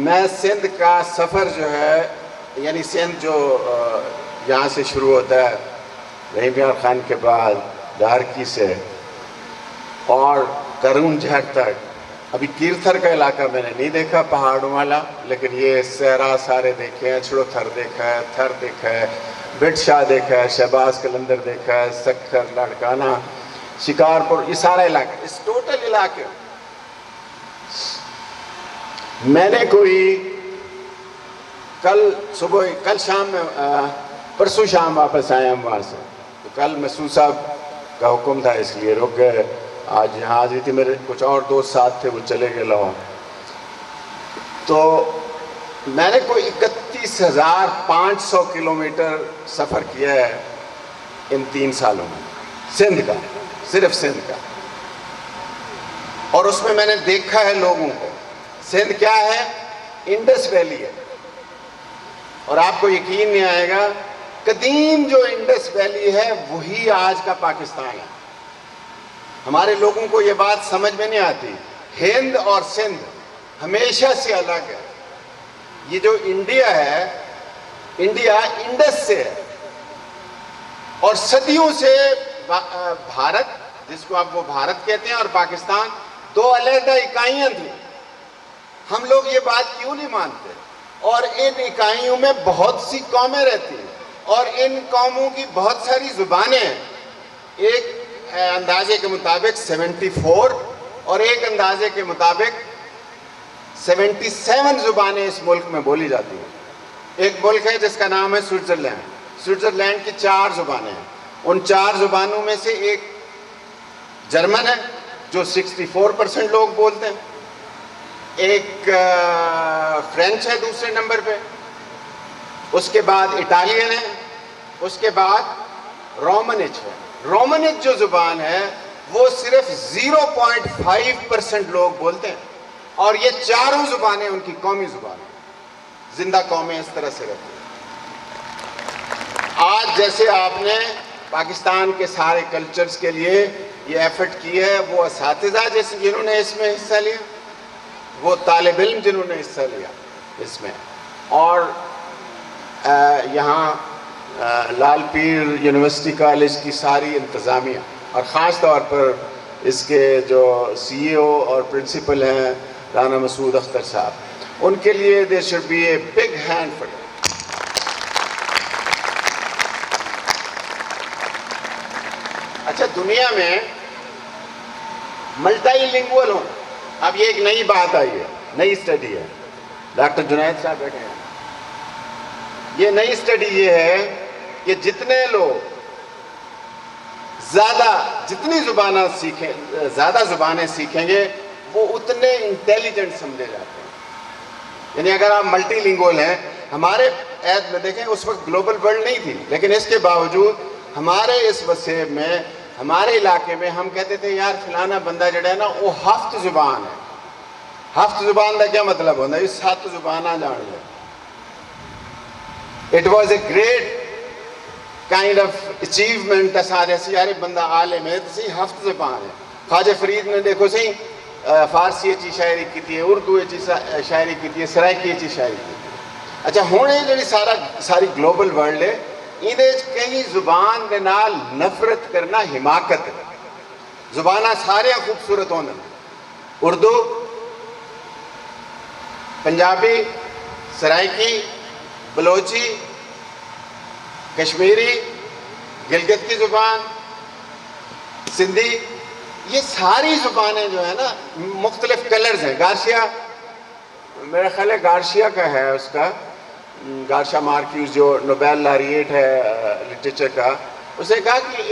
میں سندھ کا سفر جو ہے یعنی سندھ جو یہاں سے شروع ہوتا ہے رحیم یار خان کے بعد دھارکی سے اور کرون جھر تک, ابھی کیرتھر کا علاقہ میں نے نہیں دیکھا پہاڑوں والا, لیکن یہ صحرا سارے دیکھے ہیں. چھڑو تھر دیکھا ہے, تھر دیکھا ہے, بٹ شاہ دیکھا ہے, شہباز قلندر دیکھا ہے, سکھر, لاڑکانہ, شکارپور, یہ سارا علاقہ, اس ٹوٹل علاقے میں نے کوئی کل شام میں پرسوں شام واپس آئے ہم وہاں سے. تو کل مسعود صاحب کا حکم تھا اس لیے رک گئے. آج یہاں حاضری تھی, میرے کچھ اور دوست ساتھ تھے وہ چلے گئے لاہور. تو میں نے کوئی 31,500 کلومیٹر سفر کیا ہے ان 3 سالوں میں سندھ کا, صرف سندھ کا. اور اس میں نے دیکھا ہے لوگوں کو. سندھ کیا ہے؟ انڈس ویلی ہے. اور آپ کو یقین نہیں آئے گا قدیم جو انڈس ویلی ہے وہی آج کا پاکستان ہے. ہمارے لوگوں کو یہ بات سمجھ میں نہیں آتی. ہند اور سندھ ہمیشہ سے الگ ہے. یہ جو انڈیا ہے, انڈیا انڈس سے ہے اور صدیوں سے بھارت, جس کو آپ وہ بھارت کہتے ہیں, اور پاکستان 2 علیحدہ اکائیاں تھیں. ہم لوگ یہ بات کیوں نہیں مانتے؟ اور ان اکائیوں میں بہت سی قومیں رہتی ہیں اور ان قوموں کی بہت ساری زبانیں ہیں. ایک اندازے کے مطابق 74 اور ایک اندازے کے مطابق 77 زبانیں اس ملک میں بولی جاتی ہیں. ایک ملک ہے جس کا نام ہے سوئٹزرلینڈ. سوئٹزرلینڈ کی 4 زبانیں ہیں. ان 4 زبانوں میں سے ایک جرمن ہے جو 64% لوگ بولتے ہیں, ایک فرینچ ہے دوسرے نمبر پہ, اس کے بعد اٹالین ہے, اس کے بعد رومنچ ہے. رومنچ جو زبان ہے وہ صرف 0.5% لوگ بولتے ہیں اور یہ 4 زبانیں ان کی قومی زبانیں, زندہ قومیں اس طرح سے رہتی ہیں. آج جیسے آپ نے پاکستان کے سارے کلچرز کے لیے یہ ایفرٹ کی ہے, وہ اساتذہ جنہوں نے اس میں حصہ لیا, وہ طالب علم جنہوں نے حصہ لیا اس میں, اور یہاں لال پیر یونیورسٹی کالج کی ساری انتظامیہ اور خاص طور پر اس کے جو CEO اور پرنسپل ہیں رانا مسعود اختر صاحب, ان کے لیے there should be a big hand for them. اچھا, دنیا میں ملٹی لنگول ہوں. اب یہ ایک نئی بات آئی ہے, نئی اسٹڈی ہے. ڈاکٹر جنید صاحب بیٹھے ہیں. یہ نئی اسٹڈی یہ ہے کہ جتنے لوگ جتنی زیادہ زبانیں سیکھیں گے وہ اتنے انٹیلیجنٹ سمجھے جاتے ہیں. یعنی اگر آپ ملٹی لنگول ہیں, ہمارے عہد میں دیکھیں اس وقت گلوبل ورلڈ نہیں تھی, لیکن اس کے باوجود ہمارے اس وسیب میں, ہمارے علاقے میں ہم کہتے تھے یار فلانا بندہ جڑا ہے نا وہ 7 زبان ہے. 7 زبان کا کیا مطلب ہوتا ہے؟ 7 زباناں جان لے. It was a great kind of achievement. سارے سیارے بندہ عالم ہے تو 7 زبان ہے. خواجہ فرید نے دیکھو صحیح فارسی اچھی شاعری کی تھی, اردو اچھی شاعری کی تھی, سرائکی اچھی شاعری کی تھی. اچھا, ہوں یہ جڑی ساری گلوبل ورلڈ ہے یہ کہیں زبان کے نال نفرت کرنا حماقت ہے. زباناں سارے خوبصورت ہونا, اردو, پنجابی, سرائکی, بلوچی, کشمیری, گلگت کی زبان, سندھی, یہ ساری زبانیں جو ہیں نا مختلف کلرز ہیں. گارشیا میرا خیال ہے گارشیا کا ہے, اس کا گارشیا مارکیوس جو نوبیل لاریٹ ہے لٹریچر کا, اس نے کہا کہ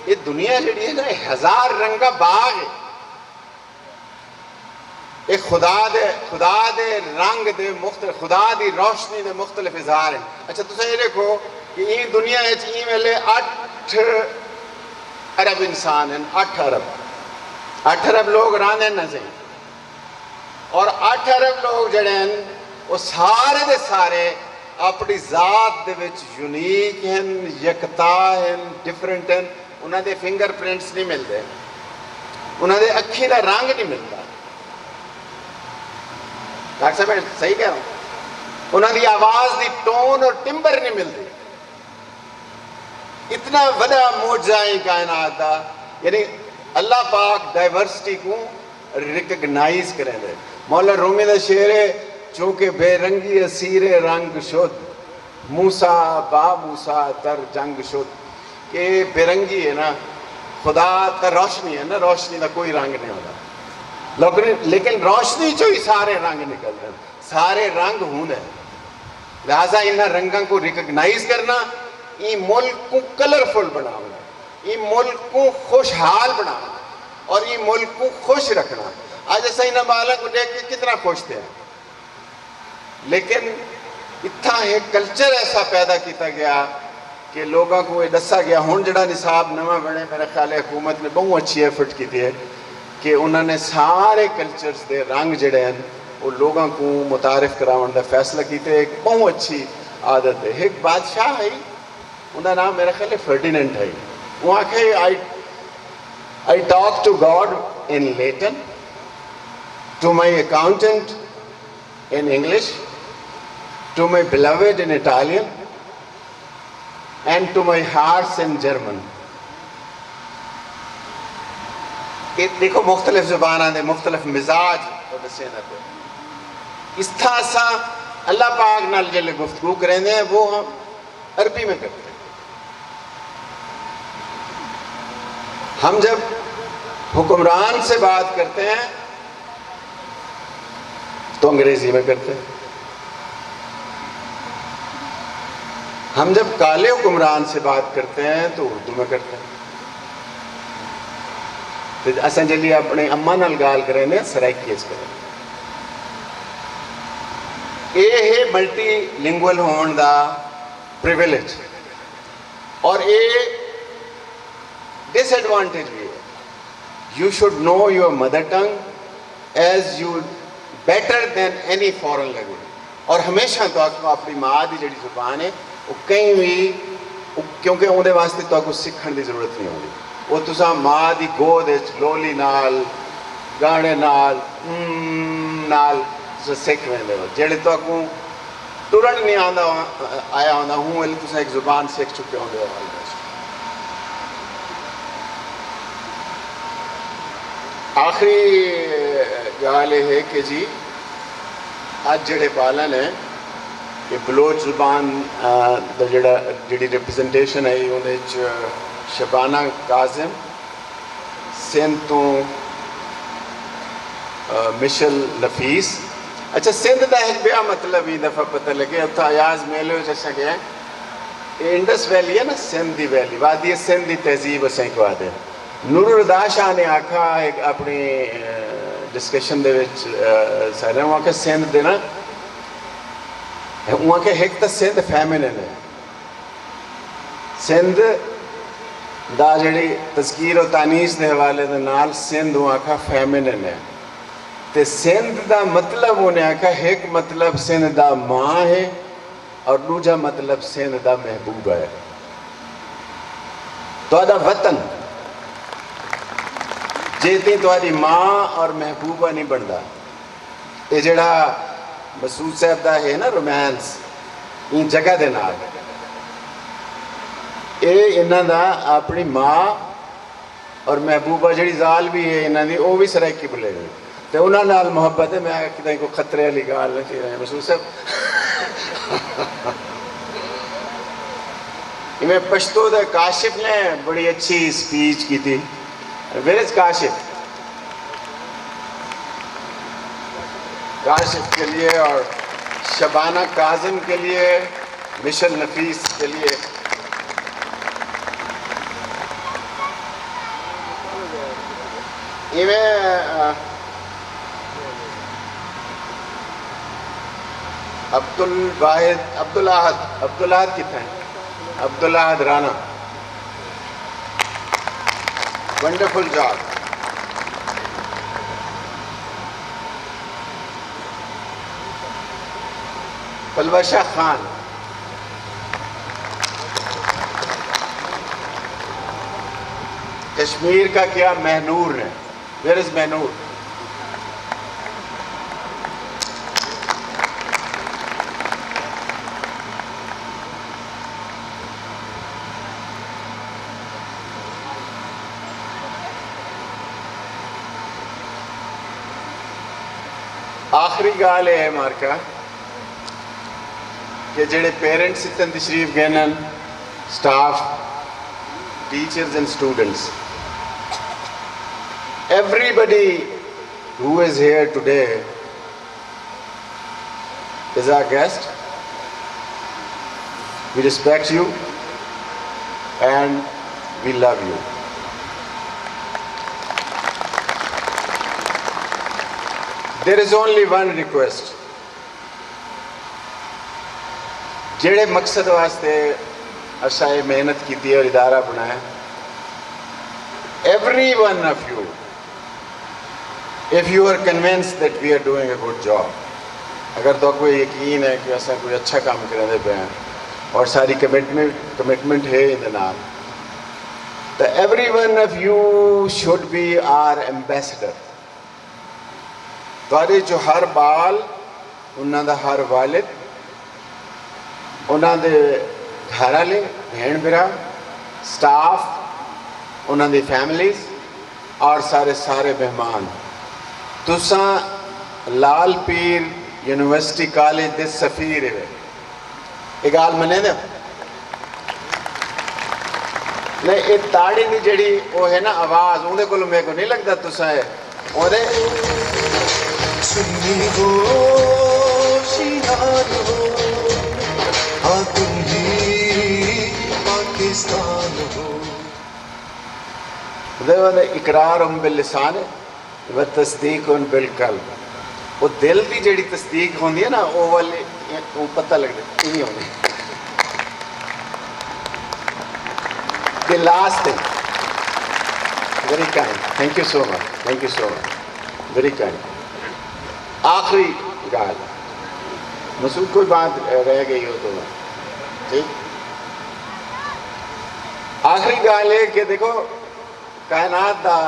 یہ دنیا جڑی ہے نا 1000 رنگا باغ ہے. ایک خدا دے رنگ دے مختلف, خدا دی روشنی دے مختلف اظہار ہیں. اچھا تسا یہ دیکھو کہ یہ دنیا ای ویلے 8 ارب انسان ہیں, 8 ارب لوگ راندے نہ سہیں, اور 8 ارب لوگ جڑے ہیں وہ سارے دے سارے اپنی ذات دے وچ یونیک ہیں, یکتا ہیں, ڈفرنٹ ہیں. انہاں دے فنگر پرنٹس نہیں ملتے, انہاں دے اکھی دا رنگ نہیں ملتا. ڈاکٹر صاحب میں صحیح کہہ رہا ہوں؟ انہاں دی آواز دی ٹون اور ٹمبر نہیں ملتی. اتنا بڑا معجزہ ہے کائنات دا. یعنی اللہ پاک ڈائیورسٹی کو ریکگنائز کریں دے. مولا رومی دا شعر ہے, چونکہ بے رنگی اسیر رنگ شد, موسیٰ با موسیٰ در جنگ شد. کہ بے رنگی ہے نا, خدا تا روشنی ہے نا, روشنی دا کوئی رنگ نہیں ہوتا, لیکن روشنی جو ہی سارے رنگ نکل رہے ہیں, سارے رنگ ہوں ہیں. لہٰذا انہاں رنگاں کو ریکگنائز کرنا, یہ ملک کو کلرفل بنانا, یہ ملک کو خوشحال بنانا, اور یہ ملک کو خوش رکھنا. آج ایسا انہاں بالا کو دیکھ کے کتنا خوش تھے, لیکن اتنا ایک کلچر ایسا پیدا کیتا گیا کہ لوگوں کو یہ دسا گیا. ہون جڑا نصاب نواں بنے, میرے خیال ہے حکومت نے بہت اچھی ایفرٹ کی ہے کہ انہوں نے سارے کلچرز دے رنگ جڑے ہیں وہ لوگوں کو متعارف کراؤن دا فیصلہ کیتے. ایک بہت اچھی عادت ہے. ایک بادشاہ ہے, انہوں نام میرا خیال ہے فرڈیننڈ ہے. وہ آکھے I talk to God in Latin, to my accountant in English, to my beloved in Italian, and to my hearts in German. دیکھو مختلف زباناں دے مختلف مزاج دسے نہ پہ. اس طرح سا اللہ پاک نال جلے گفتگو کریں دے وہ ہم عربی میں کرتے ہیں. ہم جب حکمران سے بات کرتے ہیں تو انگریزی میں کرتے ہیں. ہم جب کالے حکمران سے بات کرتے ہیں تو اردو میں کرتے ہیں. اساں جلی اپنے اماں نال گال کریں نے سرائکیز کریں. یہ ہے ملٹی لنگول ہون دا پریویلیج, اور یہ ڈس ایڈوانٹیج بھی ہے. You should know your mother tongue as you better than any foreign language. اور ہمیشہ تو اپنی ماں دی جڑی زبان ہے وہ کہیں بھی, کیونکہ اندے واسطے تو کو سیکھن دی ضرورت نہیں ہوگی. وہ تساں ماں دی گود لولی نال گانے نال سیکھ ویندے ہو. جڑے تو کو ٹرن نہیں آیا ہوندا ہوں ویلے تساں ایک زبان سیکھ چکے ہوندے ہو. آخری گال یہ ہے کہ جی اج جڑے بالن ہیں کہ بلوچ زبان دا جڑی ریپرزنٹیشن ہے انہیں شبانہ کاظم, سندھ تو مشل نفیس. اچھا سندھ دا ایک بیا مطلب ہی دفعہ پتہ لگے اتھا ایاز میلے جیسا گیا ہے انڈس ویلی ہے نا, سندھ دی ویلی, وادی سندھ دی تہذیب اسیں کو آدھے. نور الدا شاہ نے آکھا ایک اپنی ڈسکشن دے وچ سارے وہاں کے سندھ دے نا وہاں کے ایک تا سندھ فیمنن ہے. سندھ دا جڑی تذکیر و تانیس دے حوالے دے نال سندھ وہاں کا فیمنن ہے. تے سندھ دا مطلب انہیں آکھا ایک مطلب سندھ دا ماں ہے اور دوجا مطلب سندھ دا محبوب ہے. تو دا وطن جیتی تاری ماں اور محبوبہ نہیں بنتا. یہ جڑا مسعود صاحب دا ہے نا رومانس ان جگہ دے نال, یہ انہاں دا اپنی ماں اور محبوبہ جڑی زال بھی ہے انہاں دی وہ بھی سرائکی بلے گئے تے انہاں نال محبت ہے. میں کتنے کو خطرے والی گال نہیں کہہ رہے ہیں مسعود صاحب. میں پشتو دے کاشف نے بڑی اچھی سپیچ کی تھی Where is Kashif? کاشف کے لیے اور شبانہ کاظم کے لیے، مشن نفیس کے لیے. عبدالاحد کتنا ہے؟ Abdulahad Rana, wonderful job. پلوشہ خان، کشمیر کا کیا مہنور ہے. Where is Mahnoor? آخری گال ہے مارکا کہ جڑے پیرنٹس اتن تشریف گئے، staff, teachers and students, everybody who is here today is our guest. We respect you and we love you. There is only one request. جڑے مقصد واسطے اسائے محنت کی اور ادارہ بنایا، every one of you, if you are convinced that we are doing a good job, اگر تو کوئی یقین ہے کہ ایسا کوئی اچھا کام کرنے پہ ہیں اور ساری کمٹمنٹ ہے اندنال، تو every one of you should be our ambassador. تھوڑے جو ہر بال، انہوں دا ہر والد، انہوں دے گھر والے، بہن برا، سٹاف، انہوں دی فیملیز اور سارے مہمان، تساں لال پیر یونیورسٹی کالج دے سفیر ہے. یہ گال منے دے نہیں، یہ تاڑی دی جڑی وہ ہے نا آواز، اندھے کو میرے کو نہیں لگتا تساں ہے اندھے سنی ہو شیار ہو، ہاں تم ہی پاکستان ہو. اقرار باللسان و تصدیق بالقلب. وہ دل کی جڑی تصدیق ہوندی ہے نا، وہ والی وہ پتہ لگ جائے نہیں ہوندی. The last thing, very kind, thank you so much, very kind. آخری گال، مسعود کوئی بات رہ گئی ہو تو ٹھیک. آخری گال ہے کہ دیکھو کائنات دا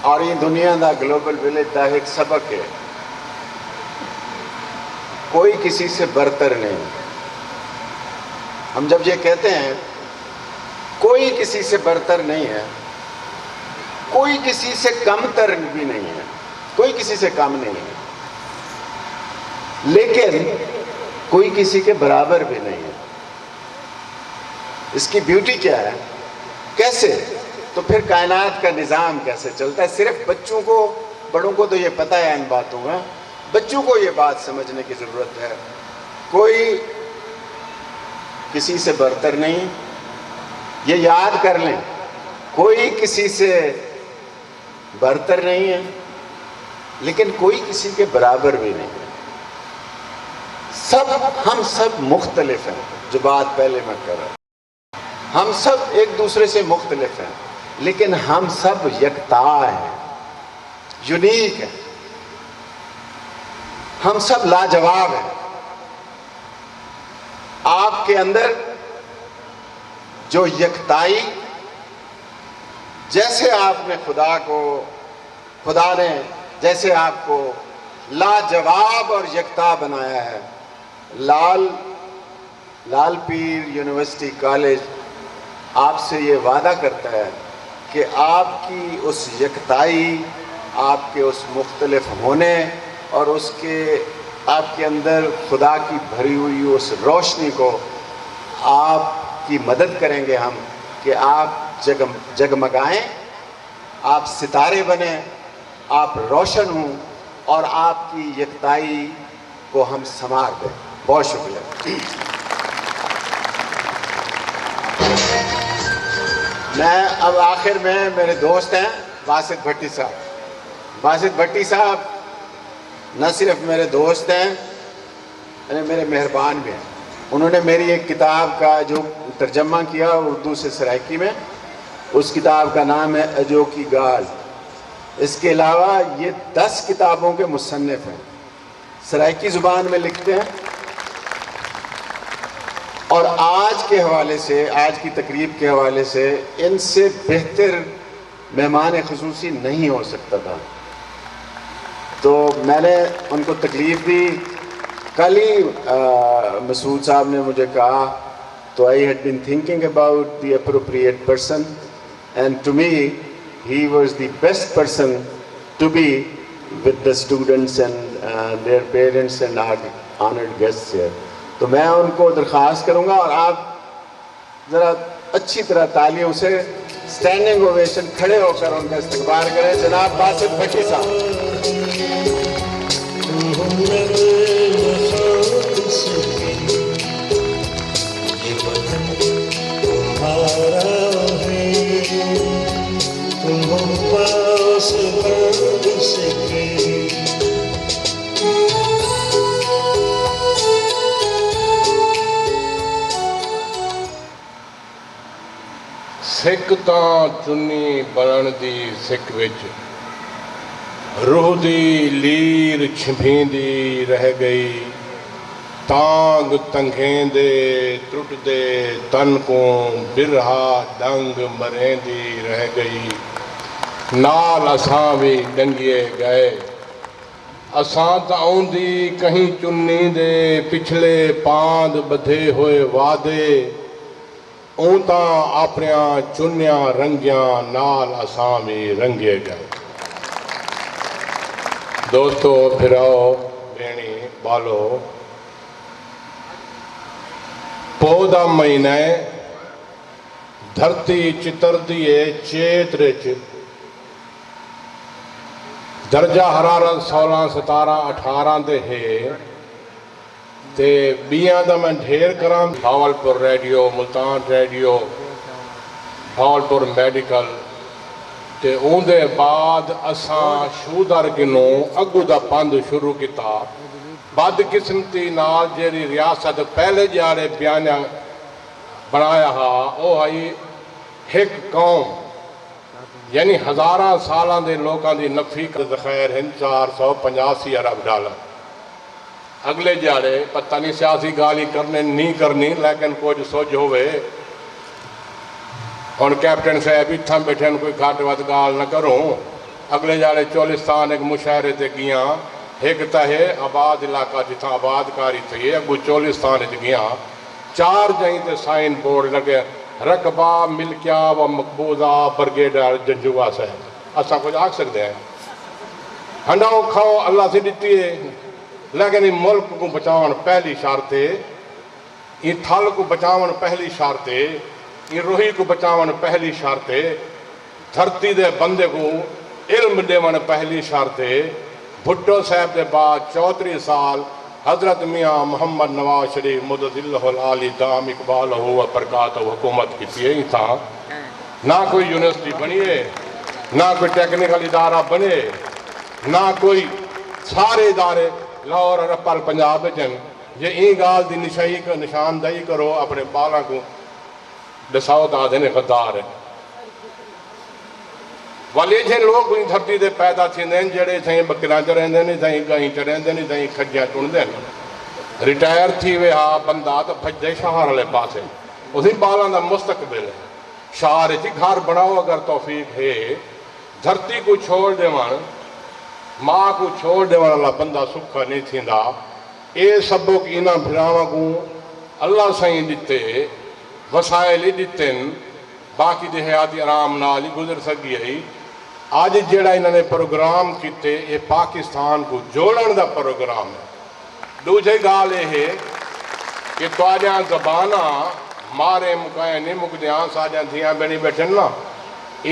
اور یہ دنیا دا گلوبل ولیج دا ایک سبق ہے، کوئی کسی سے برتر نہیں. ہم جب یہ کہتے ہیں کوئی کسی سے برتر نہیں ہے، کوئی کسی سے کم تر بھی نہیں ہے، کوئی کسی سے کم نہیں ہے، لیکن کوئی کسی کے برابر بھی نہیں ہے. اس کی بیوٹی کیا ہے؟ کیسے؟ تو پھر کائنات کا نظام کیسے چلتا ہے؟ صرف بچوں کو، بڑوں کو تو یہ پتہ ہے ان باتوں کا، بچوں کو یہ بات سمجھنے کی ضرورت ہے. کوئی کسی سے برتر نہیں، یہ یاد کر لیں، کوئی کسی سے برتر نہیں ہے، لیکن کوئی کسی کے برابر بھی نہیں ہے. ہم سب مختلف ہیں، جو بات پہلے میں کر رہا ہوں، ہم سب ایک دوسرے سے مختلف ہیں، لیکن ہم سب یکتا ہیں، یونیک ہیں، ہم سب لاجواب ہیں. آپ کے اندر جو یکتائی، جیسے آپ نے خدا نے جیسے آپ کو لاجواب اور یکتا بنایا ہے، لال پیر یونیورسٹی کالج آپ سے یہ وعدہ کرتا ہے کہ آپ کی اس یکتائی، آپ کے اس مختلف ہونے اور آپ کے اندر خدا کی بھری ہوئی اس روشنی کو آپ کی مدد کریں گے ہم، کہ آپ جگمگائیں آپ ستارے بنیں، آپ روشن ہوں اور آپ کی یکتائی کو ہم سنوار دیں. بہت شکریہ. میں اب آخر میں میرے دوست ہیں باسط بھٹی صاحب. باسط بھٹی صاحب نہ صرف میرے دوست ہیں، میرے مہربان بھی ہیں. انہوں نے میری ایک کتاب کا جو ترجمہ کیا اردو سے سرائکی میں، اس کتاب کا نام ہے اجو کی گال. اس کے علاوہ یہ 10 کتابوں کے مصنف ہیں، سرائکی زبان میں لکھتے ہیں. اور آج کے حوالے سے، آج کی تقریب کے حوالے سے ان سے بہتر مہمان خصوصی نہیں ہو سکتا تھا. تو میں نے ان کو تکلیف دی. کل ہی مسعود صاحب نے مجھے کہا تو I had been thinking about the appropriate person and to me he was the best person to be with the students and their parents and our honored guests here. تو میں ان کو درخواست کروں گا اور آپ ذرا اچھی طرح تالیوں سے اسٹینڈنگ اوویشن کھڑے ہو کر ان کا استقبال کریں. جناب باسط بھٹی صاحب. سکھ تاں چنی بنن دی سکھ وچ روح دی لیر چھپیندی رہ گئی. تانگ تنگھیں دے ٹرٹ دے تن کو برہا ڈنگ مریندی رہ گئی. نال اساں بھی ڈنگیے گئے. اساں تا آؤندی کہیں چنی دے پچھلے پاند بدھے ہوئے وعدے. اون تاں اپنیاں چنیاں رنگیاں نال اساں بھی رنگے گئے. دوستو پھراؤ بھیڑی بالو، پودا مہینہ دھرتی چتر دیے چیتر چ درجہ حرارت 16 17 18 دے ہے. تے بیاں دا میں ڈھیر کرام Bahawalpur radio, Multan radio, Bahawalpur medical. تے اون دے بعد اساں شودر گنوں اگو دا پند شروع کیتا. بد قسمتی نال جیری ریاست پہلے جاڑے بیانیاں بنایا ہا او ہائی ایک قوم، یعنی ہزاراں سالاں دے لوکاں دی نفی کا ذخیر ہیں 485 ارب ڈالر. اگلے جاڑے پتہ نہیں سیاسی گالی کرنے نہیں کرنی لیکن کچھ سوچ ہوئے. اور کیپٹن صاحب اتھاں بیٹھے کوئی گھٹ ود گال نہ کروں. اگلے جاڑے چولستان ایک مشاعرے تے گیاں، ایک تہے آباد علاقہ جتھاں آباد کاری تھی اگو چولستان گیاں. 4 جائیں تے سائن بورڈ لگے رقبہ ملکیہ و مقبوضہ برگیڈر جنجوا صاحب. اساں کچھ آکھ سکتے ہیں ہنڈاؤ کھاؤ اللہ سے دیتی ہے، لیکن یہ ملک کو بچاؤن پہلی شرط ہے، یہ تھل کو بچاؤن پہلی شرط ہے، یہ روحی کو بچاؤن پہلی شرط ہے، دھرتی دے بندے کو علم دیون پہلی شرط ہے. بھٹو صاحب دے بعد 34 سال حضرت میاں محمد نواز شریف مدد اللہ العالی دام اقبالہ و برکاتہ حکومت کی تھی. تھا نہ کوئی یونیورسٹی بنی ہے، نہ کوئی ٹیکنیکل ادارہ بنے، نہ کوئی سارے ادارے لاہور اور اپال پنجاب جن. یہ این گال دی نشائی کا نشاندہی کرو اپنے بالاں کو دساؤ دا دینے غدار ہے. والی جن لوگ کوئی دھرتی دے پیدا تھی دین جڑے تھیں بکران چ رہندے نہیں، تھیں گہیں چ رہندے نہیں، تھیں کھجیاں ٹوندے نہیں. ریٹائر تھی وے ہا بندہ تو بھجدے شہر والے پاسے اسی بالاں دا مستقبل ہے. شہر چ گھر بناؤ اگر توفیق ہے. دھرتی کو چھوڑ دیوان، ماں کو چھوڑ دیوان اللہ بندہ سکھا نہیں تھیندا. اے سبق انہاں بھراواں کو اللہ سائیں دیتے وسائل ہی دیتن، باقی دیہاتی آرام نال ہی گزر سکی ہے. آج جڑا انہوں نے پروگرام کیتے یہ پاکستان کو جوڑن دا پروگرام ہے. دوسری گال یہ ہے کہ تواڈیاں زباناں مارے مکائیں نہیں مکدیاں ساڈیاں دھیاں بینی بیٹھن نا.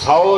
100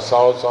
100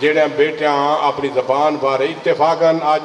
ਜਿਹੜਿਆਂ ਬੇਟਿਆਂ ਆਪਣੀ ਜ਼ਬਾਨ ਬਾਰੇ ਇਤਫਾਕਨ ਅੱਜ